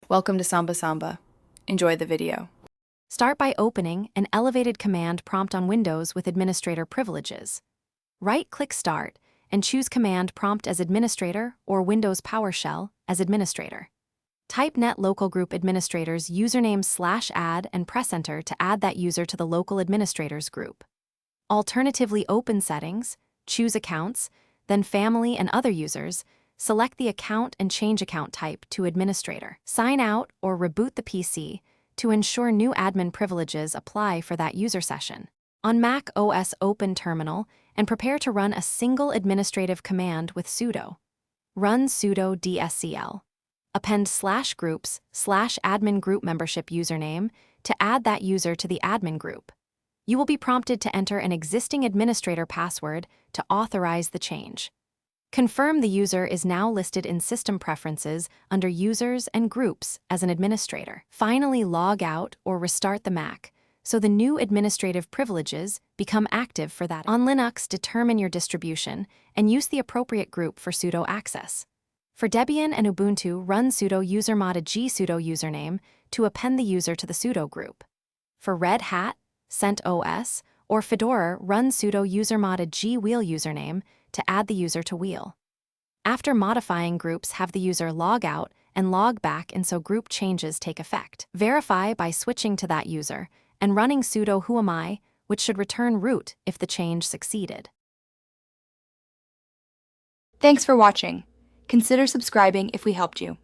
Welcome to Samba Samba. Enjoy the video. Start by opening an elevated command prompt on Windows with administrator privileges. Right-click Start and choose Command Prompt as Administrator or Windows PowerShell as Administrator. Type Net Local Group Administrator's username/add and press Enter to add that user to the local administrators group. Alternatively, open Settings, choose Accounts, then Family and Other Users, select the account and change account type to Administrator. Sign out or reboot the PC to ensure new admin privileges apply for that user session. On Mac OS, open Terminal and prepare to run a single administrative command with sudo. Run sudo dscl. Append /groups/admin group membership username to add that user to the admin group. You will be prompted to enter an existing administrator password to authorize the change. Confirm the user is now listed in System Preferences under Users and Groups as an administrator. Finally, log out or restart the Mac so the new administrative privileges become active for that. On Linux, determine your distribution and use the appropriate group for sudo access. For Debian and Ubuntu, run sudo usermod g sudo username to append the user to the sudo group. For Red Hat, CentOS, or Fedora, run sudo usermod g wheel username to add the user to wheel. After modifying groups, have the user log out and log back and so group changes take effect. Verify by switching to that user and running sudo whoami, which should return root if the change succeeded. Thanks for watching. Consider subscribing if we helped you.